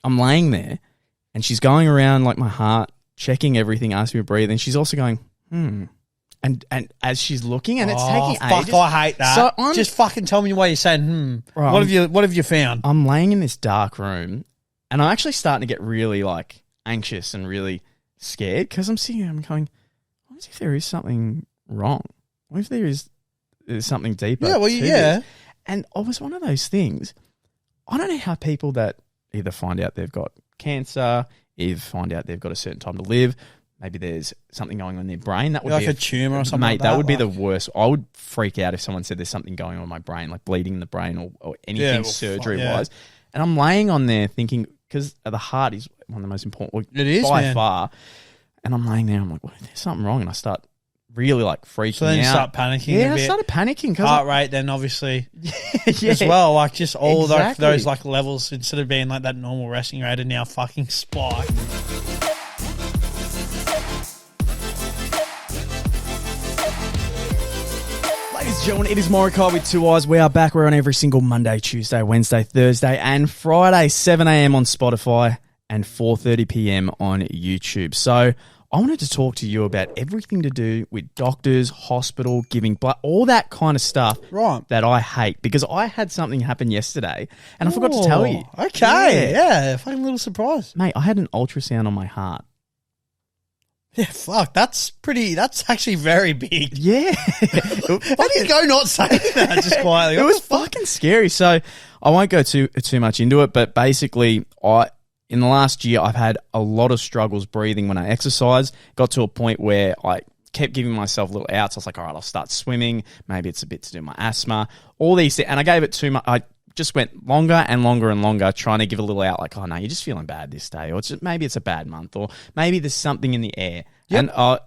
I'm laying there and she's going around like my heart, checking everything, asking me to breathe. And she's also going, And as she's looking, and it's taking ages. I hate that. So just fucking tell me why you're saying, Right, what have you found? I'm laying in this dark room and I'm actually starting to get really like anxious and really scared because I'm sitting here, I'm going, what if there is something wrong? What if there's something deeper? Yeah, well, this? And it was one of those things. I don't know how people that either find out they've got cancer, either find out they've got a certain time to live, maybe there's something going on in their brain. That would like be a tumor or something. Mate, like that would be the worst. I would freak out if someone said there's something going on in my brain, like bleeding in the brain or anything surgery-wise. And I'm laying on there thinking, because the heart is one of the most important. It is, by far. And I'm laying there, I'm like, well, there's something wrong. And I start really like freaking out. So then you start panicking a bit. I started panicking. Heart rate then obviously as well. Like just all those like levels, instead of being like that normal resting rate, are now fucking spike. Ladies and gentlemen, it is Morokaii with 2 eyes. We are back. We're on every single Monday, Tuesday, Wednesday, Thursday and Friday, 7 a.m. on Spotify and 4:30 p.m. on YouTube. So I wanted to talk to you about everything to do with doctors, hospital, giving blood, all that kind of stuff that I hate, because I had something happen yesterday and I forgot to tell you. Okay, yeah, fucking little surprise. Mate, I had an ultrasound on my heart. Yeah, fuck, that's actually very big. Yeah. How do you go not saying that just quietly? It was fucking scary. So I won't go too much into it, but basically in the last year, I've had a lot of struggles breathing when I exercise. Got to a point where I kept giving myself little outs. I was like, all right, I'll start swimming. Maybe it's a bit to do with my asthma. All these things. And I gave it too much. I just went longer and longer and longer trying to give a little out like, oh, no, you're just feeling bad this day. Or maybe it's a bad month. Or maybe there's something in the air. Yep. And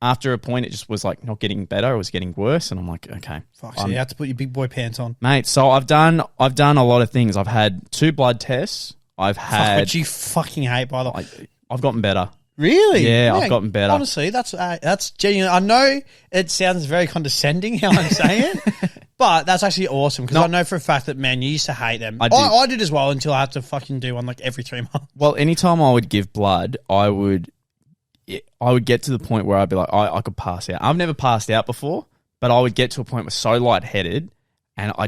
after a point, it just was like not getting better. It was getting worse. And I'm like, okay. Fuck, so you have to put your big boy pants on. Mate, so I've done a lot of things. I've had 2 blood tests. I've had... Which you fucking hate, by the way. I've gotten better. Really? Yeah, I've gotten better. Honestly, that's genuine. I know it sounds very condescending how I'm saying it, but that's actually awesome, because I know for a fact that, man, you used to hate them. I did as well, until I had to fucking do one like every 3 months. Well, anytime I would give blood, I would get to the point where I'd be like, I could pass out. I've never passed out before, but I would get to a point where so lightheaded, and I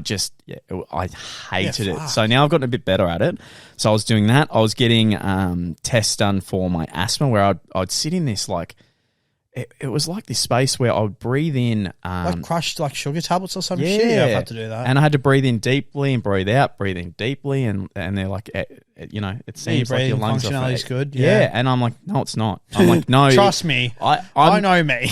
hated it. So now I've gotten a bit better at it. So I was doing that. I was getting tests done for my asthma, where I'd sit in this like, it was like this space where I would breathe in. Like crushed like sugar tablets or some shit? Yeah, I've had to do that. And I had to breathe in deeply and breathe out, breathe in deeply. And they're like, it seems like your lungs functionality is good. Yeah. And I'm like, no, it's not. I'm like, no. Trust me. I know me.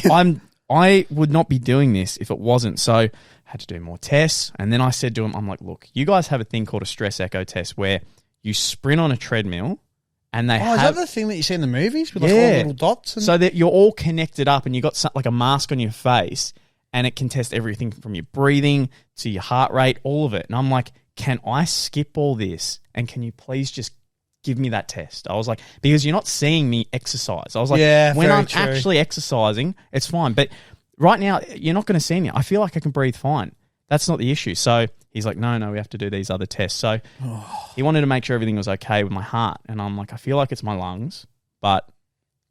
I would not be doing this if it wasn't. So had to do more tests. And then I said to him, I'm like, look, you guys have a thing called a stress echo test where you sprint on a treadmill and they have... is that the thing that you see in the movies with like all the little dots? So that you're all connected up and you got like a mask on your face and it can test everything from your breathing to your heart rate, all of it. And I'm like, can I skip all this and can you please just give me that test? I was like, because you're not seeing me exercise. I was like, when I'm actually exercising, it's fine. But right now, you're not going to see me. I feel like I can breathe fine. That's not the issue. So he's like, no, we have to do these other tests. So he wanted to make sure everything was okay with my heart. And I'm like, I feel like it's my lungs, but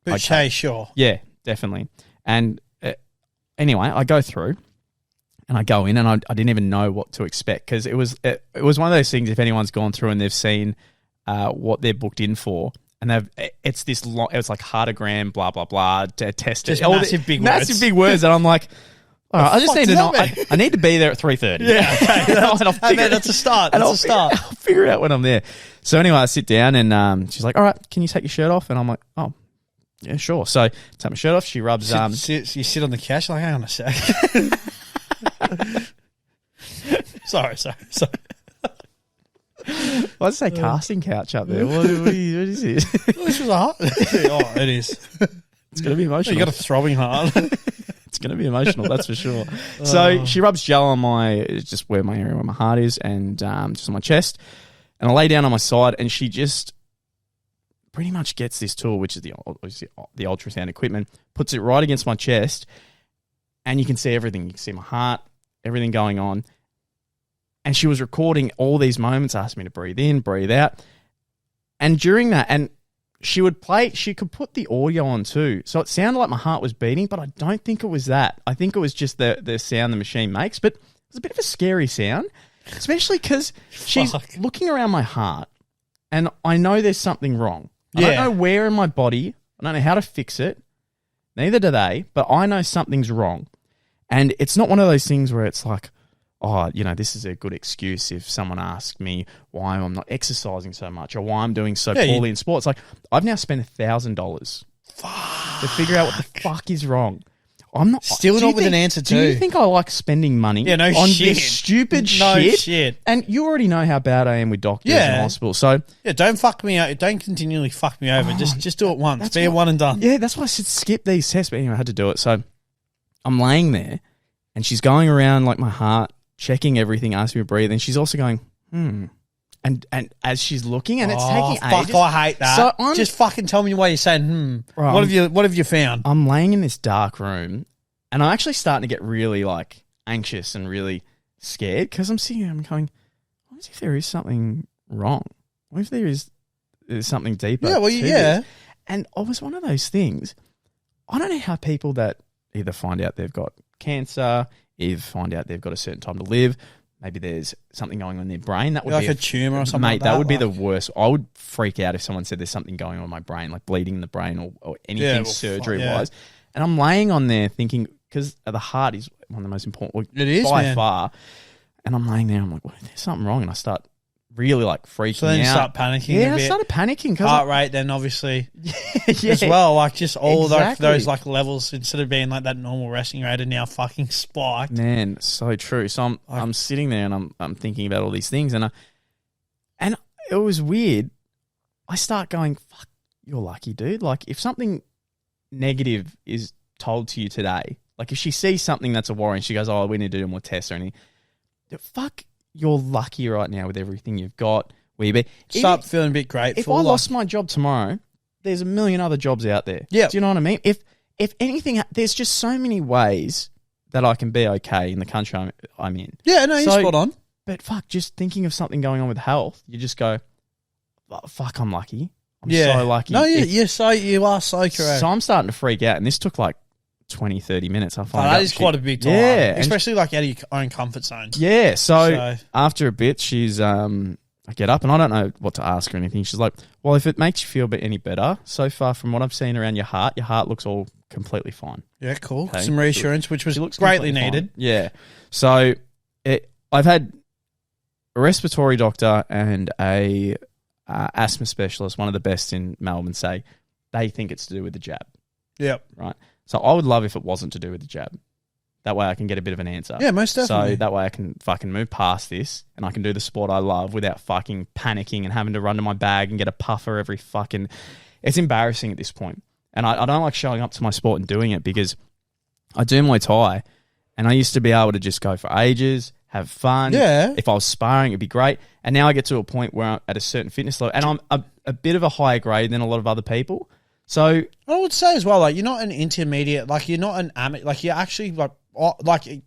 okay, sure. Yeah, definitely. And anyway, I go through and I go in and I didn't even know what to expect, because it was one of those things, if anyone's gone through and they've seen what they're booked in for, and it's this long, it's like heartogram, blah, blah, blah, test. Just massive big words. And I'm like, all right, I just need to know. I need to be there at 3:30. Yeah, okay. That's a start. That's a start. I'll figure it out when I'm there. So anyway, I sit down and she's like, all right, can you take your shirt off? And I'm like, oh, yeah, sure. So I take my shirt off. She rubs... You sit on the couch, like, hang on a sec. Sorry. Why'd I say casting couch up there? What is this? This was a heart. Oh, it is. It's going to be emotional. You got a throbbing heart. It's going to be emotional, that's for sure. So she rubs gel on just where my heart is, and just on my chest. And I lay down on my side, and she just pretty much gets this tool, which is the ultrasound equipment, puts it right against my chest, and you can see everything. You can see my heart, everything going on. And she was recording all these moments, asking me to breathe in, breathe out. And during that, and she could put the audio on too. So it sounded like my heart was beating, but I don't think it was that. I think it was just the sound the machine makes. But it was a bit of a scary sound, especially because she's looking around my heart and I know there's something wrong. I don't know where in my body. I don't know how to fix it. Neither do they, but I know something's wrong. And it's not one of those things where it's like, oh, this is a good excuse if someone asks me why I'm not exercising so much or why I'm doing so poorly in sports. Like, I've now spent $1,000 to figure out what the fuck is wrong. I'm not still not with an answer too. Do you think I like spending money on this stupid shit? And you already know how bad I am with doctors and hospitals. So don't fuck me out. Don't continually fuck me over. Just do it once. Be a one and done. Yeah, that's why I said skip these tests. But anyway, I had to do it. So I'm laying there and she's going around like my heart, checking everything, asking me to breathe, and she's also going, And as she's looking, and it's taking ages. I hate that. So just fucking tell me why you're saying, Right, what have you found? I'm laying in this dark room, and I'm actually starting to get really like anxious and really scared because I'm sitting there, I'm going, what if there is something wrong? What if there's something deeper? Yeah, well, this? And it was one of those things. I don't know how people that either find out they've got cancer, either find out they've got a certain time to live, maybe there's something going on in their brain. That would like be a tumor or something. Mate, like that would be the worst. I would freak out if someone said there's something going on in my brain, like bleeding in the brain or anything surgery-wise. And I'm laying on there thinking, because the heart is one of the most important. It is, by far. And I'm laying there, I'm like, well, there's something wrong. And I start really like freaking out. So then you start panicking a bit. I started panicking. Heart rate then obviously as well. Like just all those like levels, instead of being like that normal resting rate, are now fucking spiked. Man, so true. So I'm sitting there and I'm thinking about all these things and it was weird. I start going, fuck, you're lucky, dude. Like if something negative is told to you today, like if she sees something that's a worry and she goes, oh, we need to do more tests or anything, fuck, you're lucky right now with everything you've got. Start feeling a bit grateful. If I lost my job tomorrow, there's a million other jobs out there. Yeah. Do you know what I mean? If anything, there's just so many ways that I can be okay in the country I'm in. Yeah, no, you're spot on. But fuck, just thinking of something going on with health, you just go, oh, fuck, I'm lucky. I'm so lucky. No, you are so correct. So I'm starting to freak out, and this took like 20, 30 minutes. I find that is quite a big time. Yeah. Especially like out of your own comfort zone. Yeah. So after a bit, she's, I get up and I don't know what to ask her or anything. She's like, well, if it makes you feel any better, so far from what I've seen around your heart looks all completely fine. Yeah, cool. Okay. Some reassurance, which was greatly needed. Fine. Yeah. So I've had a respiratory doctor and a asthma specialist, one of the best in Melbourne, say they think it's to do with the jab. Yep. Right. So I would love if it wasn't to do with the jab. That way I can get a bit of an answer. Yeah, most definitely. So that way I can fucking move past this and I can do the sport I love without fucking panicking and having to run to my bag and get a puffer every fucking... It's embarrassing at this point. And I don't like showing up to my sport and doing it because I do Muay Thai and I used to be able to just go for ages, have fun. Yeah. If I was sparring, it'd be great. And now I get to a point where I'm at a certain fitness level and I'm a bit of a higher grade than a lot of other people. So I would say as well, like you're not an intermediate, like you're not an amateur, like you're actually like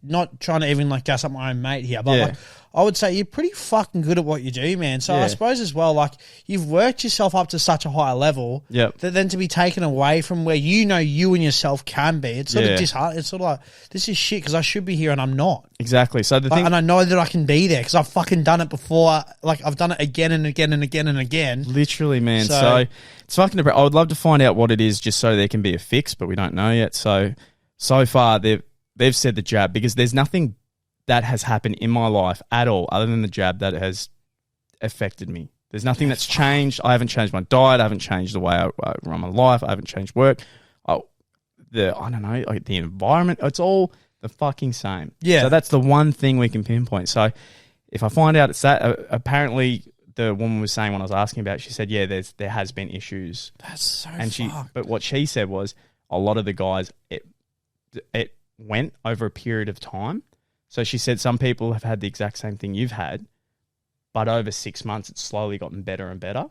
not trying to even like gas up my own mate here, but like I would say you're pretty fucking good at what you do, man. So I suppose as well, like you've worked yourself up to such a high level that then to be taken away from where you know you and yourself can be, it's sort of disheartening. It's sort of like, this is shit because I should be here and I'm not. Exactly. So the thing, and I know that I can be there because I've fucking done it before. Like I've done it again and again and again and again. Literally, man. So it's fucking depressing. I would love to find out what it is just so there can be a fix, but we don't know yet. So far they've said the jab because there's nothing that has happened in my life at all other than the jab that has affected me. There's nothing that's changed. I haven't changed my diet. I haven't changed the way I run my life. I haven't changed work. I don't know, like the environment. It's all the fucking same. Yeah. So that's the one thing we can pinpoint. So if I find out it's that, apparently the woman was saying when I was asking about it, she said, yeah, there has been issues. That's so fucked. But what she said was a lot of the guys, it went over a period of time. So she said some people have had the exact same thing you've had, but over 6 months it's slowly gotten better and better.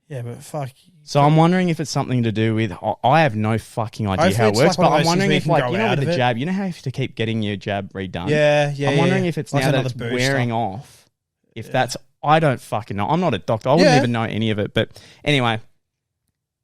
Yeah, but fuck. So I'm wondering if it's something to do with... I have no fucking idea how it works, but I'm wondering if, like, you know, with the jab, you know how you have to keep getting your jab redone? Yeah. I'm wondering if it's now that it's wearing off, if that's I don't fucking know. I'm not a doctor. I wouldn't even know any of it. But anyway,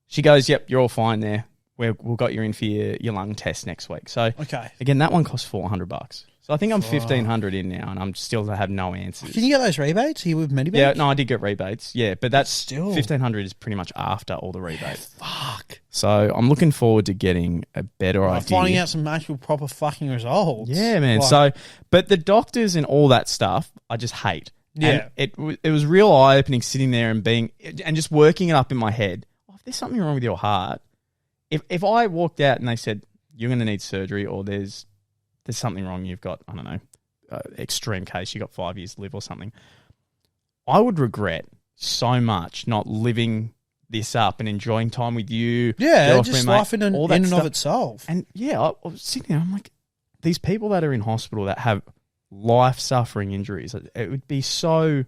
she goes, yep, you're all fine there. We've got you in for your lung test next week. So again, that one costs $400. So I think I'm $1,500 in now, and I'm still have no answers. Can you get those rebates? Are you with Medibank? Yeah, no, I did get rebates. Yeah, but that's still $1,500 is pretty much after all the rebates. Fuck. So I'm looking forward to getting a better idea. Finding out some actual proper fucking results. Yeah, man. So, but the doctors and all that stuff, I just hate. Yeah, and it was real eye opening sitting there and just working it up in my head. Oh, if there's something wrong with your heart, if I walked out and they said you're going to need surgery or there's something wrong, you've got, I don't know, extreme case, you got 5 years to live or something, I would regret so much not living this up and enjoying time with you. Yeah, just life in and of itself. And yeah, I was sitting there, I'm like, these people that are in hospital that have life-suffering injuries, it would be so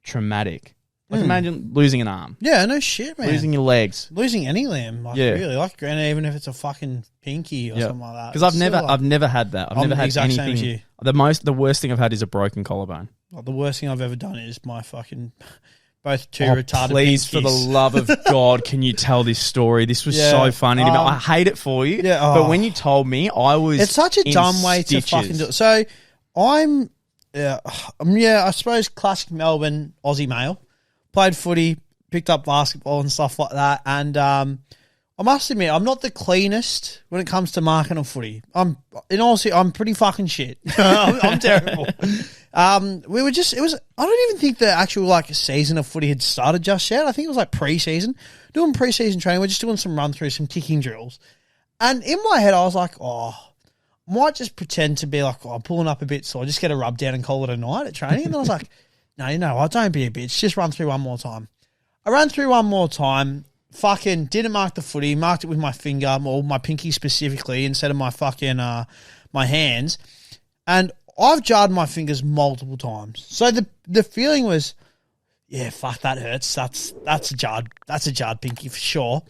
traumatic. Like imagine losing an arm. Yeah, no shit, man. Losing your legs. Losing any limb. Like, really. Like, granted, even if it's a fucking pinky or something like that. Because I've never had that. I've never had anything. Same as you. The worst thing I've had is a broken collarbone. Like, the worst thing I've ever done is my fucking both two retarded please, pinkies. For the love of God, can you tell this story? This was so funny to me. I hate it for you. Yeah, but when you told me, I was It's such a dumb way to fucking do it. So, I'm I suppose classic Melbourne Aussie male. Played footy, picked up basketball and stuff like that. And I must admit, I'm not the cleanest when it comes to marking on footy. I'm pretty fucking shit. I'm terrible. I don't even think the actual season of footy had started just yet. I think it was pre-season. Doing pre-season training, we're just doing some run-throughs, some kicking drills. And in my head, I was like, might just pretend to be I'm pulling up a bit, so I'll just get a rub down and call it a night at training. And then I was like, no, you know what? Don't be a bitch. Just run through one more time. I ran through one more time, fucking didn't mark the footy, marked it with my finger, or my pinky specifically, instead of my fucking, my hands. And I've jarred my fingers multiple times. So the feeling was, yeah, fuck, that hurts. That's a jarred pinky for sure.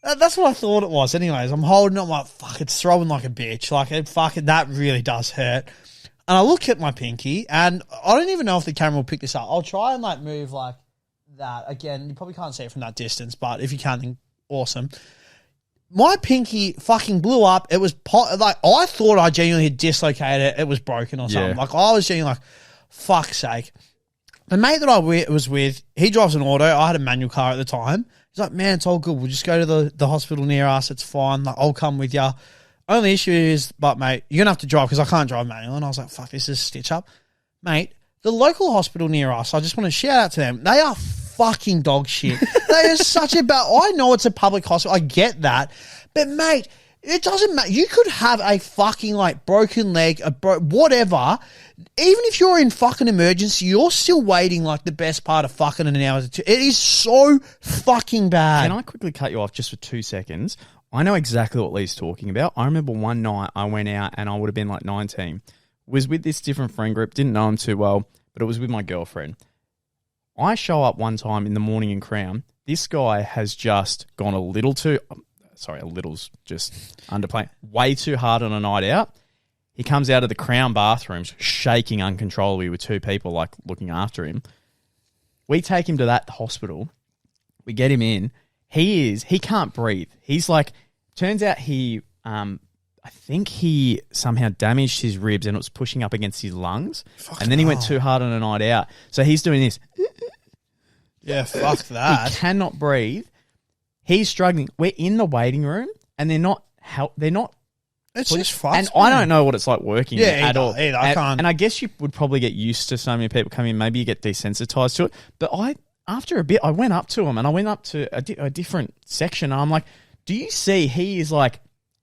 That's what I thought it was. Anyways, I'm holding it. I'm like, fuck, it's throwing like a bitch. That really does hurt. And I look at my pinky, and I don't even know if the camera will pick this up. I'll try and move like that. Again, you probably can't see it from that distance, but if you can, then awesome. My pinky fucking blew up. It was I thought I genuinely had dislocated it. It was broken or something. I was genuinely fuck's sake. The mate that I was with, he drives an auto. I had a manual car at the time. He's like, man, it's all good. We'll just go to the hospital near us. It's fine. I'll come with you. Only issue is, but mate, you're going to have to drive because I can't drive manual. And I was like, fuck, this is a stitch up. Mate, the local hospital near us, I just want to shout out to them. They are fucking dog shit. They are such a bad... I know it's a public hospital. I get that. But mate, it doesn't matter. You could have a fucking broken leg, whatever. Even if you're in fucking emergency, you're still waiting the best part of fucking an hour to two. It is so fucking bad. Can I quickly cut you off just for 2 seconds? I know exactly what Lee's talking about. I remember one night I went out and I would have been 19. Was with this different friend group, didn't know him too well, but it was with my girlfriend. I show up one time in the morning in Crown. This guy has just gone a little's just underplaying, way too hard on a night out. He comes out of the Crown bathrooms shaking uncontrollably with 2 people looking after him. We take him to that hospital. We get him in. He can't breathe. He's turns out I think he somehow damaged his ribs and it was pushing up against his lungs. And then he went too hard on a night out. So he's doing this. Yeah, fuck that. He cannot breathe. He's struggling. We're in the waiting room and they're not. It's just fucked. And I don't know what it's like working at all. I can't. And I guess you would probably get used to so many people coming in. Maybe you get desensitized to it. But after a bit, I went up to him and I went up to a different section. And I'm like, do you see he is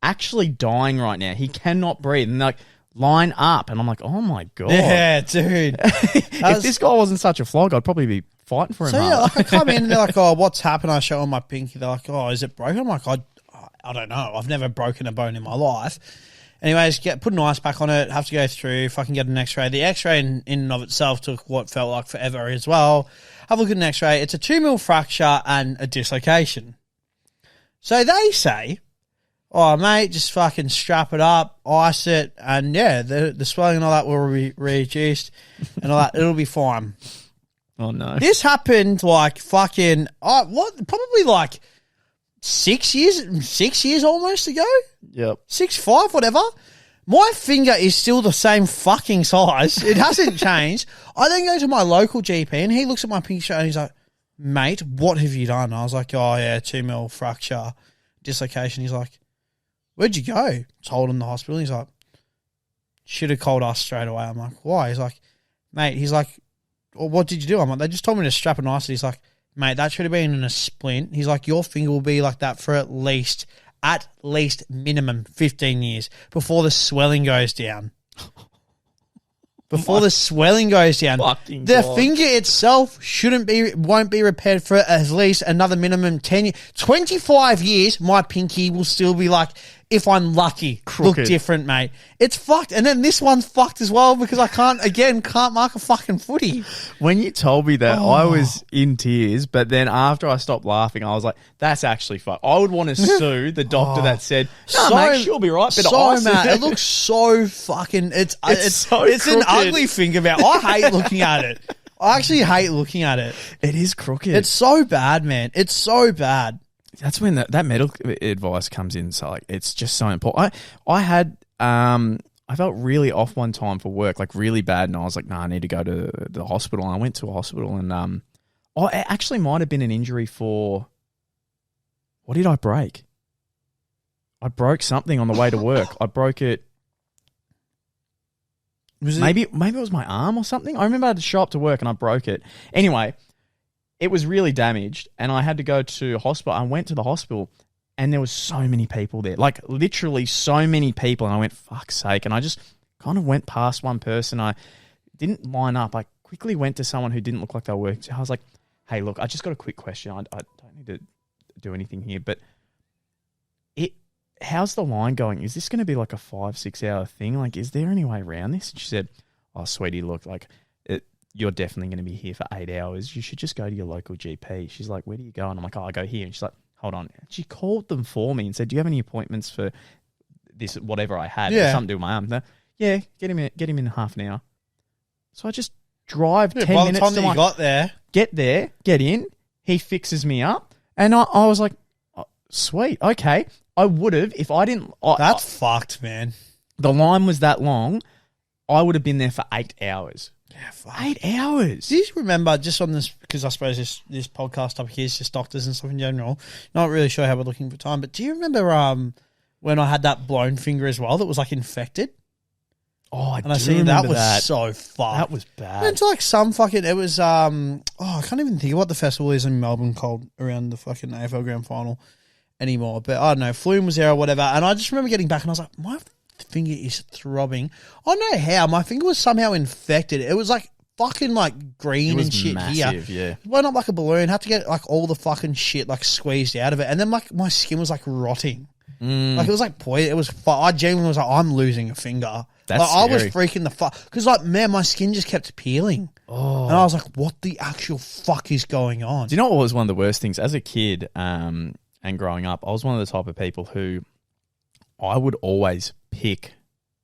actually dying right now? He cannot breathe. And they're line up. And I'm like, oh my God. Yeah, dude. If this guy wasn't such a flog, I'd probably be fighting for him. So yeah, I come in and they're like, oh, what's happened? I show them my pinky. They're like, oh, is it broken? I'm like, I don't know. I've never broken a bone in my life. Anyways, put an ice pack on it, have to go through, fucking get an x-ray. The x-ray in and of itself took what felt like forever as well. Have a look at an x-ray. It's a 2 mil fracture and a dislocation. So they say, oh, mate, just fucking strap it up, ice it, and yeah, the swelling and all that will be reduced and all that. It'll be fine. Oh, no. This happened like fucking, probably like 6 years almost ago? Yep. 5, whatever. My finger is still the same fucking size. It hasn't changed. I then go to my local GP and he looks at my pinky and he's like, mate, what have you done? I was like, oh yeah, 2 mil fracture, dislocation. He's like, where'd you go? Told him the hospital. He's like, should have called us straight away. I'm like, why? He's like, mate, well, what did you do? I'm like, they just told me to strap an ice. He's like, mate, that should have been in a splint. He's like, your finger will be like that for at least minimum 15 years before the swelling goes down. Before the swelling goes down. The finger itself won't be repaired for at least another minimum 10 years. 25 years, my pinky will still be like, if I'm lucky, crooked. Look different, mate. It's fucked. And then this one's fucked as well because I can't mark a fucking footy. When you told me that, I was in tears, but then after I stopped laughing, I was like, that's actually fucked. I would want to sue the doctor that said, mate, she'll be right. Mate, it looks so fucking, it's an ugly finger, man. I hate looking at it. I actually hate looking at it. It is crooked. It's so bad, man. It's so bad. That's when that medical advice comes in. So like, it's just so important. I felt really off one time for work, like really bad, and I was like, I need to go to the hospital. And I went to a hospital, and it actually might have been an injury for. What did I break? I broke something on the way to work. I broke it. Maybe it was my arm or something. I remember I had to show up to work and I broke it. Anyway. It was really damaged, and I had to go to hospital. I went to the hospital, and there was so many people there, like literally so many people. And I went, fuck's sake. And I just kind of went past one person. I didn't line up. I quickly went to someone who didn't look like they were working. I was like, hey, look, I just got a quick question. I don't need to do anything here, but how's the line going? Is this going to be like a 5-6 hour thing? Like, is there any way around this? And she said, oh, sweetie, look, like you're definitely going to be here for 8 hours. You should just go to your local GP. She's like, where do you go? And I'm like, I go here. And she's like, hold on. She called them for me and said, do you have any appointments for this, whatever I had? Yeah. Something to do with my arm. Yeah, get him in half an hour. So I just drive 10 by minutes. By the time you got there. Get there, get in. He fixes me up. And I was like, oh, sweet, okay. I would have, if I didn't. That's fucked, man. The line was that long. I would have been there for 8 hours. Yeah, fuck. 8 hours. Do you remember, just on this, because I suppose this podcast topic is just doctors and stuff in general, not really sure how we're looking for time, but do you remember when I had that blown finger as well that was like infected? Oh, I that was so fucked. That was bad. It's like some fucking, it was, I can't even think of what the festival is in Melbourne called around the fucking AFL Grand Final anymore, but I don't know, Flume was there or whatever, and I just remember getting back and I was like, my finger is throbbing. I don't know how. My finger was somehow infected. It was like fucking like green and shit massive, here. Yeah. It went up like a balloon. Had to get like all the fucking shit like squeezed out of it. And then like my skin was like rotting. Like it was like poison. It was I genuinely was like, I'm losing a finger. That's like, scary. I was freaking the fuck. Because like, man, my skin just kept peeling. Oh. And I was like, what the actual fuck is going on? Do you know what was one of the worst things? As a kid and growing up, I was one of the type of people who I would always pick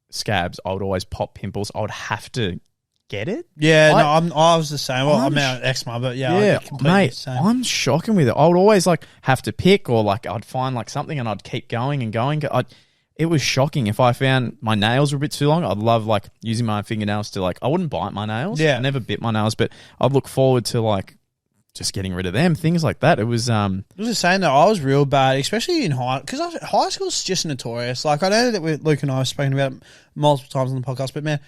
scabs. I would always pop pimples. I would have to get it. Yeah, I was the same. Well, I'm out eczema, but yeah, mate, the same. I'm shocking with it. I would always like have to pick, or like I'd find like something and I'd keep going and going. It was shocking. If I found my nails were a bit too long, I'd love like using my fingernails to like, I wouldn't bite my nails. Yeah. I never bit my nails, but I'd look forward to like just getting rid of them, things like that. It was just saying that I was real bad, especially in because high school's just notorious. Like I know that Luke and I have spoken about it multiple times on the podcast, but man,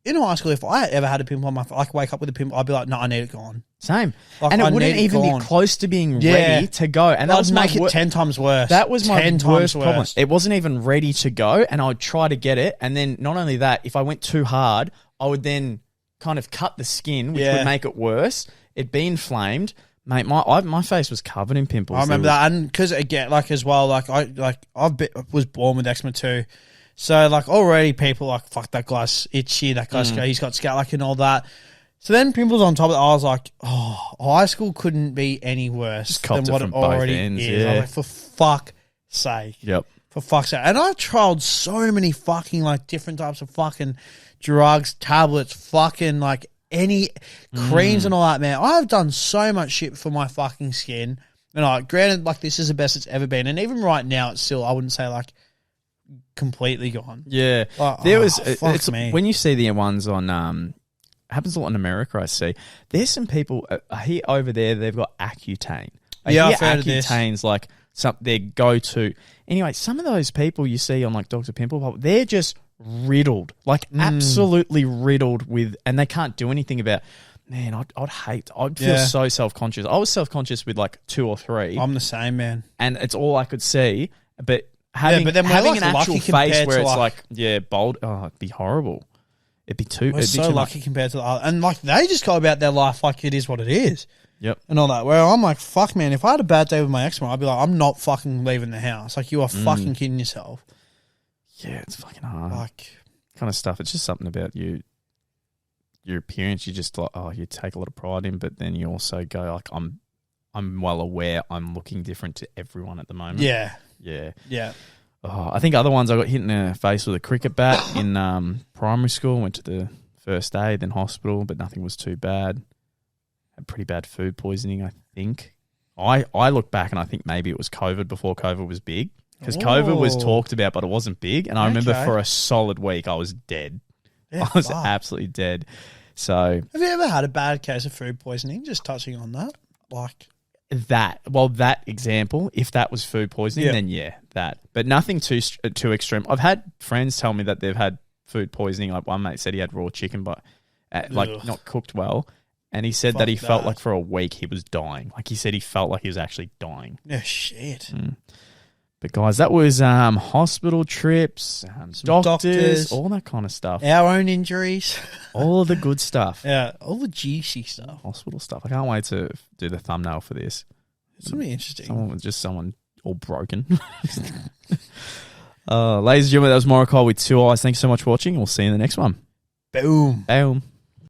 in high school, if I ever had a pimple on my, like wake up with a pimple, I'd be like, no, I need it gone. Same, like, and it wouldn't even be close to being ready to go, and that would make it 10 times worse. That was my worst problem. It wasn't even ready to go, and I would try to get it, and then not only that, if I went too hard, I would then kind of cut the skin, which would make it worse. It'd be inflamed. Mate, my face was covered in pimples. I remember that, and because again, like as well, like I was born with eczema too, so like already people like fuck that guy's itchy, that guy's he's got scalp like and all that. So then pimples on top of it, I was like, oh, high school couldn't be any worse than what it already is. Yeah. I was like, for fuck's sake, for fuck's sake. And I tried so many fucking like different types of fucking drugs, tablets, fucking like any creams and all that, man. I've done so much shit for my fucking skin. And granted, like, this is the best it's ever been. And even right now, it's still, I wouldn't say, like, completely gone. Yeah. Like, there was, fuck me. when you see the ones on, happens a lot in America, I see. There's some people here over there, they've got Accutane. I've heard of this. Accutane's like their go-to. Anyway, some of those people you see on like Dr. Pimple Pop, they're just riddled, like absolutely riddled with, and they can't do anything about. Man, I'd feel so self-conscious. I was self-conscious with like 2 or 3. I'm the same, man. And it's all I could see. But having then having like an actual face where it's like bold, it'd be horrible. It'd be too. We're so lucky compared to the other. And like they just go about their life like it is what it is. Yep. And all that. Where I'm like, fuck, man, if I had a bad day with my eczema, I'd be like, I'm not fucking leaving the house. Like, you are fucking kidding yourself. Yeah, it's fucking hard. Like, kind of stuff. It's just something about you. Your appearance, you just like, you take a lot of pride in, but then you also go like, I'm well aware I'm looking different to everyone at the moment. Yeah. Yeah. Oh, I think other ones, I got hit in the face with a cricket bat in primary school, went to the first aid, then hospital, but nothing was too bad. Had pretty bad food poisoning, I think. I look back and I think maybe it was COVID before COVID was big, because COVID was talked about, but it wasn't big. And I remember for a solid week, I was dead. Yeah, I was absolutely dead. So, have you ever had a bad case of food poisoning? Just touching on that, like that. Well, that example, if that was food poisoning, then that. But nothing too extreme. I've had friends tell me that they've had food poisoning. Like one mate said he had raw chicken, but not cooked well, and he said that he felt like for a week he was dying. Like he said he felt like he was actually dying. Yeah, shit. But guys, that was hospital trips, doctors, all that kind of stuff. Our own injuries. All of the good stuff. Yeah, all the juicy stuff. Hospital stuff. I can't wait to do the thumbnail for this. It's going to be interesting. Someone all broken. Ladies and gentlemen, that was Morokaii with 2 eyes. Thanks so much for watching. We'll see you in the next one. Boom. Boom.